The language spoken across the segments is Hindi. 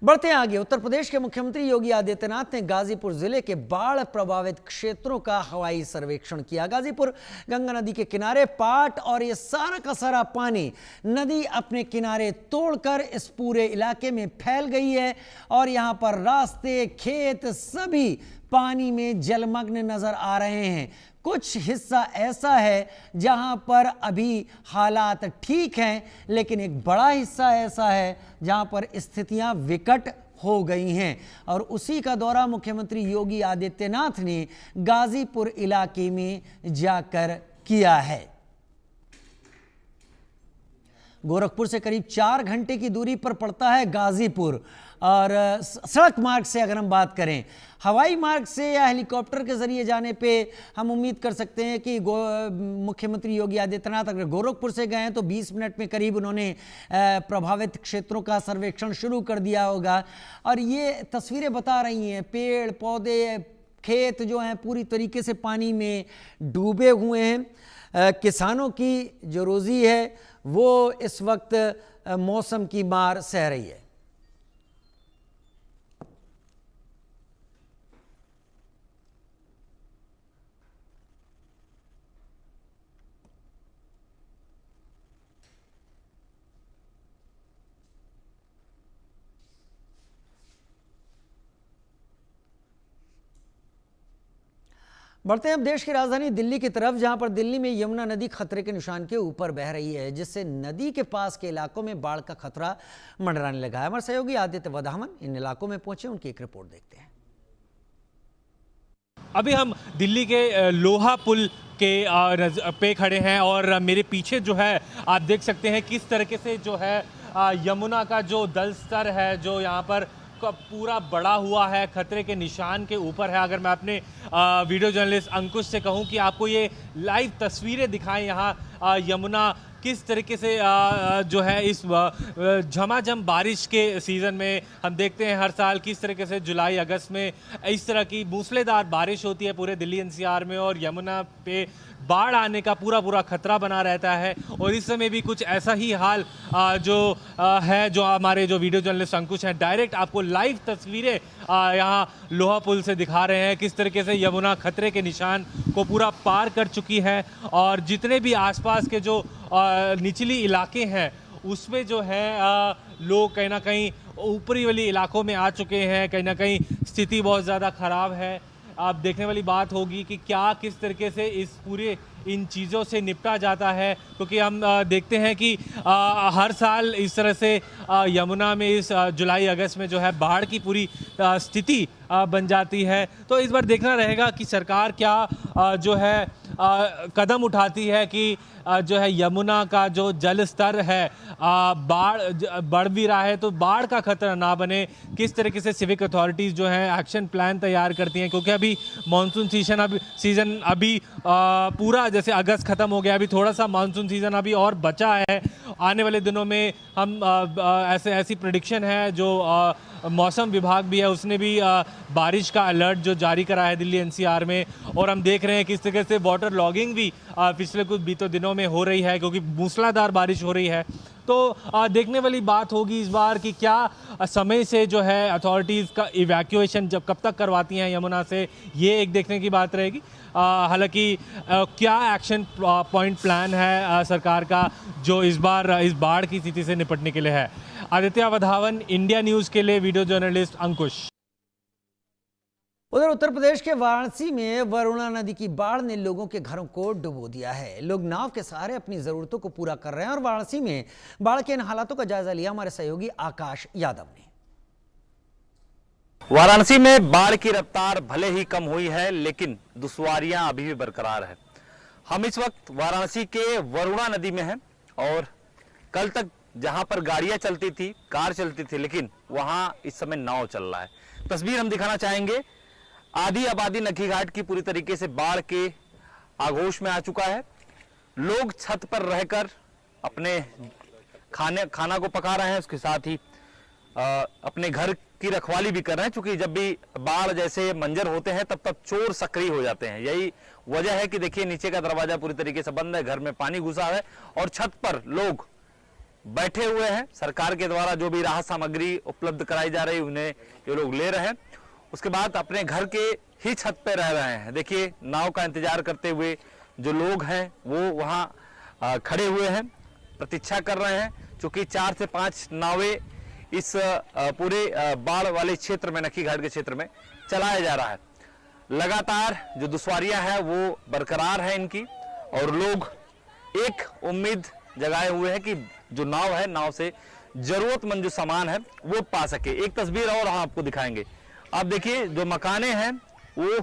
बढ़ते हैं आगे। उत्तर प्रदेश के मुख्यमंत्री योगी आदित्यनाथ ने गाजीपुर जिले के बाढ़ प्रभावित क्षेत्रों का हवाई सर्वेक्षण किया। गाजीपुर गंगा नदी के किनारे पाट और ये सारा का सारा पानी नदी अपने किनारे तोड़कर इस पूरे इलाके में फैल गई है और यहां पर रास्ते, खेत सभी पानी में जलमग्न नजर आ रहे हैं। कुछ हिस्सा ऐसा है जहां पर अभी हालात ठीक हैं, लेकिन एक बड़ा हिस्सा ऐसा है जहां पर स्थितियां विकट हो गई हैं और उसी का दौरा मुख्यमंत्री योगी आदित्यनाथ ने गाजीपुर इलाके में जाकर किया है। गोरखपुर से करीब 4 घंटे की दूरी पर पड़ता है गाजीपुर और सड़क मार्ग से अगर हम बात करें, हवाई मार्ग से या हेलीकॉप्टर के जरिए जाने पे हम उम्मीद कर सकते हैं कि मुख्यमंत्री योगी आदित्यनाथ अगर गोरखपुर से गए हैं तो 20 मिनट में करीब उन्होंने प्रभावित क्षेत्रों का सर्वेक्षण शुरू कर दिया होगा। और ये तस्वीरें बता रही हैं, पेड़ पौधे, खेत जो हैं पूरी तरीके से पानी में डूबे हुए हैं। किसानों की जो रोजी है वो इस वक्त मौसम की मार सह रही है। बढ़ते हैं अब देश की राजधानी दिल्ली की तरफ, जहां पर दिल्ली में यमुना नदी खतरे के निशान के ऊपर बह रही है, जिससे नदी के पास के इलाकों में बाढ़ का खतरा मंडराने लगा है। हमारे सहयोगी आदित्य वधावन इन इलाकों में पहुंचे, उनकी एक रिपोर्ट देखते हैं। अभी हम दिल्ली के लोहा पुल के पे खड़े हैं और मेरे पीछे जो है आप देख सकते हैं किस तरीके से जो है यमुना का जो जल स्तर है जो यहाँ पर पूरा बढ़ा हुआ है, खतरे के निशान के ऊपर है। अगर मैं अपने वीडियो जर्नलिस्ट अंकुश से कहूं कि आपको ये लाइव तस्वीरें दिखाएं यहाँ यमुना किस तरीके से जो है इस झमाझम बारिश के सीज़न में हम देखते हैं हर साल किस तरीके से जुलाई अगस्त में इस तरह की मूसलाधार बारिश होती है पूरे दिल्ली एनसीआर में और यमुना पे बाढ़ आने का पूरा खतरा बना रहता है। और इस समय भी कुछ ऐसा ही हाल जो हमारे जो वीडियो जर्नलिस्ट अंकुश हैं डायरेक्ट आपको लाइव तस्वीरें यहाँ लोहा पुल से दिखा रहे हैं किस तरीके से यमुना खतरे के निशान को पूरा पार कर चुकी है और जितने भी आसपास के जो निचली इलाके हैं उसमें जो है लोग कहीं ना कहीं ऊपरी वाली इलाकों में आ चुके हैं। कहीं ना कहीं स्थिति बहुत ज़्यादा ख़राब है। आप देखने वाली बात होगी कि क्या किस तरीके से इस पूरे इन चीज़ों से निपटा जाता है, क्योंकि हम देखते हैं कि हर साल इस तरह से यमुना में इस जुलाई अगस्त में जो है बाढ़ की पूरी स्थिति बन जाती है। तो इस बार देखना रहेगा कि सरकार क्या जो है कदम उठाती है कि जो है यमुना का जो जल स्तर है बढ़ भी रहा है तो बाढ़ का खतरा ना बने। किस तरीके से सिविक अथॉरिटीज़ जो है एक्शन प्लान तैयार करती हैं, क्योंकि अभी मानसून सीजन अभी पूरा जैसे अगस्त खत्म हो गया, अभी थोड़ा सा मानसून सीजन अभी और बचा है। आने वाले दिनों में हम ऐसी प्रेडिक्शन है जो मौसम विभाग भी है उसने भी बारिश का अलर्ट जो जारी करा है दिल्ली एनसीआर में। और हम देख रहे हैं किस तरीके से वाटर लॉगिंग भी पिछले कुछ बीते दिनों में हो रही है क्योंकि मूसलाधार बारिश हो रही है। तो देखने वाली बात होगी इस बार कि क्या समय से जो है अथॉरिटीज़ का इवैक्यूएशन जब कब तक करवाती हैं यमुना से, ये एक देखने की बात रहेगी। हालांकि क्या एक्शन पॉइंट प्लान है सरकार का जो इस बार इस बाढ़ की स्थिति से निपटने के लिए है। आदित्य वधावन, इंडिया न्यूज़ के लिए वीडियो जर्नलिस्ट अंकुश। उधर उत्तर प्रदेश के वाराणसी में वरुणा नदी की बाढ़ ने लोगों के घरों को डुबो दिया है। लोग नाव के सहारे अपनी जरूरतों को पूरा कर रहे हैं और वाराणसी में बाढ़ के इन हालातों का जायजा लिया हमारे सहयोगी आकाश यादव ने। वाराणसी में बाढ़ की रफ्तार भले ही कम हुई है लेकिन दुश्वारियां अभी भी बरकरार है। हम इस वक्त वाराणसी के वरुणा नदी में हैं और कल तक जहां पर गाड़ियां चलती थी, कार चलती थी, लेकिन वहां इस समय नाव चल रहा है। तस्वीर हम दिखाना चाहेंगे। आधी आबादी नक्की घाट की पूरी तरीके से बाढ़ के आगोश में आ चुका है। लोग छत पर रहकर अपने खाना को पका रहे हैं, उसके साथ ही अपने घर की रखवाली भी कर रहे हैं, क्योंकि जब भी बाढ़ जैसे मंजर होते हैं तब चोर सक्रिय हो जाते हैं। यही वजह है कि देखिए नीचे का दरवाजा पूरी तरीके से बंद है, घर में पानी घुसा है और छत पर लोग बैठे हुए हैं। सरकार के द्वारा जो भी राहत सामग्री उपलब्ध कराई जा रही है उन्हें ये लोग ले रहे हैं। उसके बाद अपने घर के ही छत पे रह रहे हैं। देखिए नाव का इंतजार करते हुए जो लोग हैं वो वहाँ खड़े हुए हैं, प्रतीक्षा कर रहे हैं। क्योंकि 4 से 5 नावें इस पूरे बाढ़ वाले क्षेत्र में, नक्की घाट के क्षेत्र में चलाया जा रहा है। लगातार जो दुश्वारियां हैं वो बरकरार है इनकी, और लोग एक उम्मीद जगाए हुए हैं कि जो नाव है, नाव से जरूरतमंद जो सामान है वो पा सके। एक तस्वीर और हम आपको दिखाएंगे। आप देखिए जो मकाने हैं वो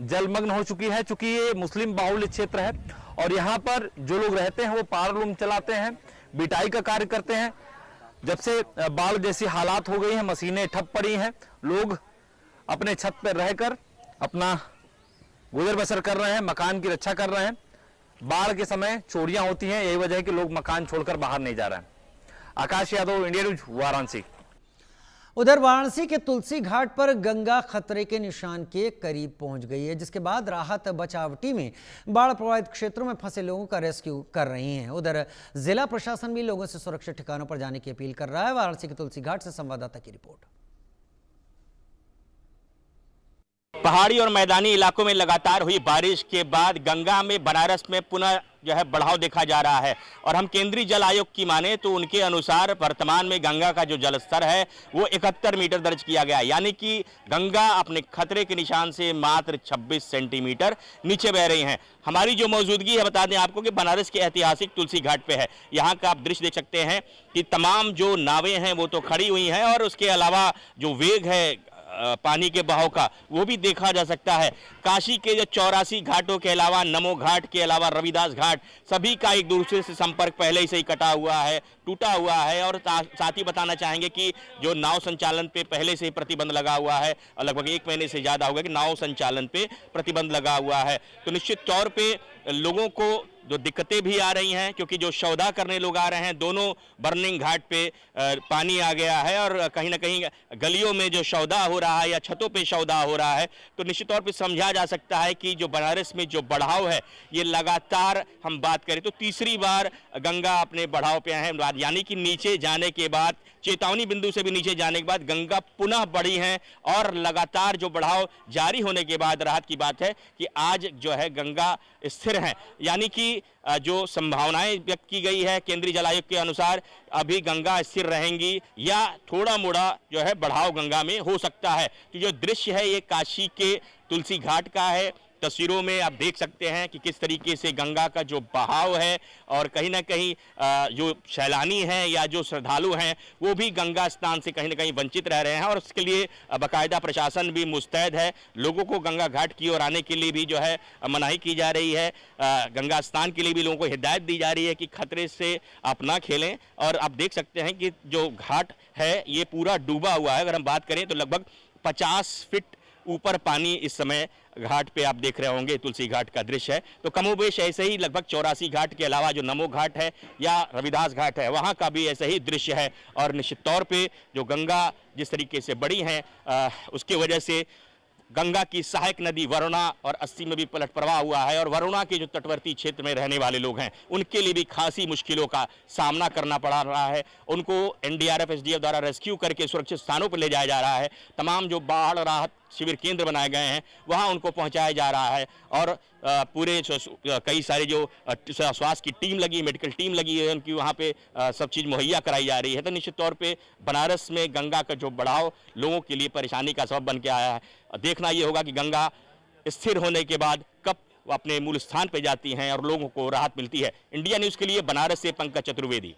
जलमग्न हो चुकी है। चूंकि ये मुस्लिम बाहुल्य क्षेत्र है और यहाँ पर जो लोग रहते हैं वो पावरलूम चलाते हैं, बिटाई का कार्य करते हैं। जब से बाढ़ जैसी हालात हो गई हैं, मशीनें ठप पड़ी हैं, लोग अपने छत पर रहकर अपना गुजर बसर कर रहे हैं, मकान की रक्षा कर रहे हैं। बाढ़ के समय चोरियां होती हैं, यही वजह है कि लोग मकान छोड़कर बाहर नहीं जा रहे हैं। आकाश यादव, इंडिया न्यूज, वाराणसी। उधर वाराणसी के तुलसी घाट पर गंगा खतरे के निशान के करीब पहुंच गई है, जिसके बाद राहत बचाव टीमें बाढ़ प्रभावित क्षेत्रों में फंसे लोगों का रेस्क्यू कर रही हैं। उधर जिला प्रशासन भी लोगों से सुरक्षित ठिकानों पर जाने की अपील कर रहा है। वाराणसी के तुलसी घाट से संवाददाता की रिपोर्ट। पहाड़ी और मैदानी इलाकों में लगातार हुई बारिश के बाद गंगा में बनारस में पुनः जो है बढ़ाव देखा जा रहा है। और हम केंद्रीय जल आयोग की माने तो उनके अनुसार वर्तमान में गंगा का जो जलस्तर है वो 71 मीटर दर्ज किया गया है, यानी कि गंगा अपने खतरे के निशान से मात्र 26 सेंटीमीटर नीचे बह रही हैं। हमारी जो मौजूदगी है, बता दें आपको कि बनारस के ऐतिहासिक तुलसी घाट पे है। यहाँ का आप दृश्य देख सकते हैं कि तमाम जो नावें हैं वो तो खड़ी हुई हैं, और उसके अलावा जो वेग है पानी के बहाव का वो भी देखा जा सकता है। काशी के जो 84 घाटों के अलावा नमो घाट के अलावा रविदास घाट, सभी का एक दूसरे से संपर्क पहले से ही कटा हुआ है, टूटा हुआ है। और साथ ही बताना चाहेंगे कि जो नाव संचालन पे पहले से ही प्रतिबंध लगा हुआ है, लगभग 1 महीने से ज़्यादा हो गया कि नाव संचालन पे प्रतिबंध लगा हुआ है। तो निश्चित तौर पे लोगों को जो दिक्कतें भी आ रही हैं, क्योंकि जो सौदा करने लोग आ रहे हैं, दोनों बर्निंग घाट पे पानी आ गया है, और कहीं ना कहीं गलियों में जो सौदा हो रहा है या छतों पे सौदा हो रहा है। तो निश्चित तौर पे समझा जा सकता है कि जो बनारस में जो बढ़ाव है ये लगातार, हम बात करें तो तीसरी बार गंगा अपने बढ़ाव पे है, यानी कि नीचे जाने के बाद, चेतावनी बिंदु से भी नीचे जाने के बाद गंगा पुनः बढ़ी है। और लगातार जो बढ़ाव जारी होने के बाद राहत की बात है कि आज जो है गंगा स्थिर है, यानी कि जो संभावनाएं व्यक्त की गई है केंद्रीय जल आयोग के अनुसार, अभी गंगा स्थिर रहेंगी या थोड़ा मोड़ा जो है बढ़ाव गंगा में हो सकता है। तो जो दृश्य है ये काशी के तुलसी घाट का है। तस्वीरों में आप देख सकते हैं कि किस तरीके से गंगा का जो बहाव है, और कहीं ना कहीं जो सैलानी हैं या जो श्रद्धालु हैं वो भी गंगा स्नान से कहीं ना कहीं वंचित रह रहे हैं। और उसके लिए बाकायदा प्रशासन भी मुस्तैद है। लोगों को गंगा घाट की ओर आने के लिए भी जो है मनाही की जा रही है। गंगा स्नान के लिए भी लोगों को हिदायत दी जा रही है कि खतरे से आप ना खेलें। और आप देख सकते हैं कि जो घाट है ये पूरा डूबा हुआ है। अगर हम बात करें तो लगभग 50 फीट ऊपर पानी इस समय घाट पे आप देख रहे होंगे। तुलसी घाट का दृश्य है। तो कमोबेश ऐसे ही लगभग 84 घाट के अलावा जो नमो घाट है या रविदास घाट है वहाँ का भी ऐसे ही दृश्य है। और निश्चित तौर पे जो गंगा जिस तरीके से बढ़ी है उसकी वजह से गंगा की सहायक नदी वरुणा और 80 में भी पलट प्रवाह हुआ है। और वरुणा के जो तटवर्ती क्षेत्र में रहने वाले लोग हैं उनके लिए भी खासी मुश्किलों का सामना करना पड़ रहा है। उनको एनडीआरएफ एसडीएफ द्वारा रेस्क्यू करके सुरक्षित स्थानों पर ले जाया जा रहा है। तमाम जो बाढ़ राहत शिविर केंद्र बनाए गए हैं वहां उनको पहुंचाया जा रहा है। और पूरे कई सारी जो स्वास्थ्य की टीम लगी, मेडिकल टीम लगी है, उनकी वहां पे सब चीज़ मुहैया कराई जा रही है। तो निश्चित तौर पे बनारस में गंगा का जो बढ़ाव लोगों के लिए परेशानी का सबब बन के आया है। देखना ये होगा कि गंगा स्थिर होने के बाद कब वो अपने मूल स्थान पर जाती हैं और लोगों को राहत मिलती है। इंडिया न्यूज़ के लिए बनारस से पंकज चतुर्वेदी।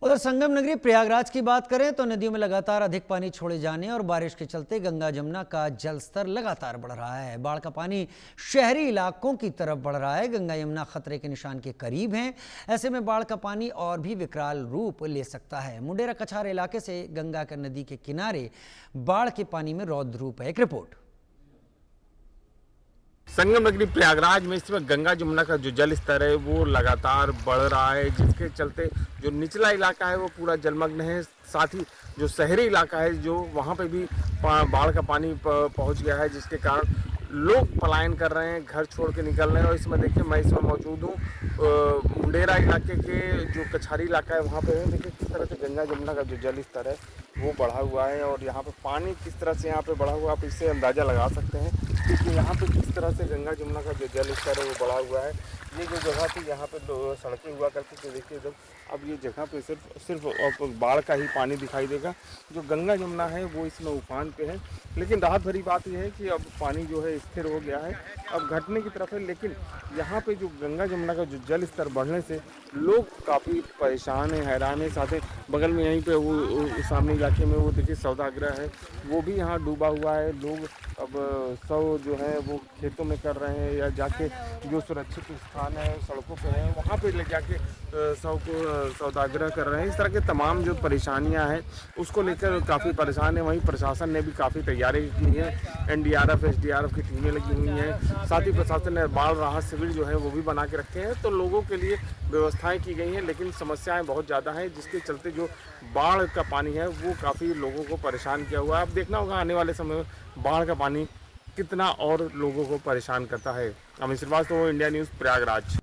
उधर संगम नगरी प्रयागराज की बात करें तो नदियों में लगातार अधिक पानी छोड़े जाने और बारिश के चलते गंगा जमुना का जलस्तर लगातार बढ़ रहा है। बाढ़ का पानी शहरी इलाकों की तरफ बढ़ रहा है। गंगा यमुना खतरे के निशान के करीब हैं। ऐसे में बाढ़ का पानी और भी विकराल रूप ले सकता है। मुंडेरा कछार इलाके से गंगा के नदी के किनारे बाढ़ के पानी में रौद्र रूप है। एक रिपोर्ट। संगम नगरी प्रयागराज में इस समय गंगा जमुना का जो जल स्तर है वो लगातार बढ़ रहा है, जिसके चलते जो निचला इलाका है वो पूरा जलमग्न है। साथ ही जो शहरी इलाका है जो वहाँ पे भी बाढ़ का पानी पहुँच गया है, जिसके कारण लोग पलायन कर रहे हैं, घर छोड़ के निकल रहे हैं। और इसमें देखिए मैं इसमें मौजूद हूँ मुंडेरा इलाके के जो कछारी इलाका है वहाँ पे है। देखिए किस तरह से गंगा जमुना का जो जल स्तर है वो बढ़ा हुआ है और यहाँ पे पानी किस तरह से यहाँ पे बढ़ा हुआ है, आप इससे अंदाज़ा लगा सकते हैं कि यहाँ पे किस तरह से गंगा जमुना का जो जल स्तर है वो बढ़ा हुआ है। ये जो जगह थी यहाँ पे सड़कें हुआ करती थी, देखिए जब अब ये जगह पे सिर्फ बाढ़ का ही पानी दिखाई देगा। जो गंगा जमुना है वो इसमें उफान पे है, लेकिन राहत भरी बात यह है कि अब पानी जो है स्थिर हो गया है, अब घटने की तरफ है। लेकिन यहाँ पे जो गंगा जमुना का जो जल स्तर बढ़ने से लोग काफ़ी परेशान हैं, हैरान हैं। साथ ही बगल में यहीं पे वो सामने इलाके में वो देखिए सौदागृह है, वो भी यहाँ डूबा हुआ है। लोग अब सौ जो है वो खेतों में कर रहे हैं या जाके जो सुरक्षित स्थान है सड़कों पे है वहाँ पे ले जाके सौदागृह कर रहे हैं। इस तरह के तमाम जो परेशानियां हैं उसको लेकर काफ़ी परेशान है। वहीं प्रशासन ने भी काफ़ी तैयारी की है, NDRF SDRF की टीमें लगी हुई हैं। साथ ही प्रशासन ने बाढ़ राहत शिविर जो है वो भी बना के रखे हैं, तो लोगों के लिए व्यवस्थाएं की गई हैं। लेकिन समस्याएं बहुत ज़्यादा हैं जिसके चलते जो बाढ़ का पानी है वो काफ़ी लोगों को परेशान किया हुआ है। अब देखना होगा आने वाले समय में बाढ़ का पानी कितना और लोगों को परेशान करता है। Amit Srivastava, India news, Prayagraj.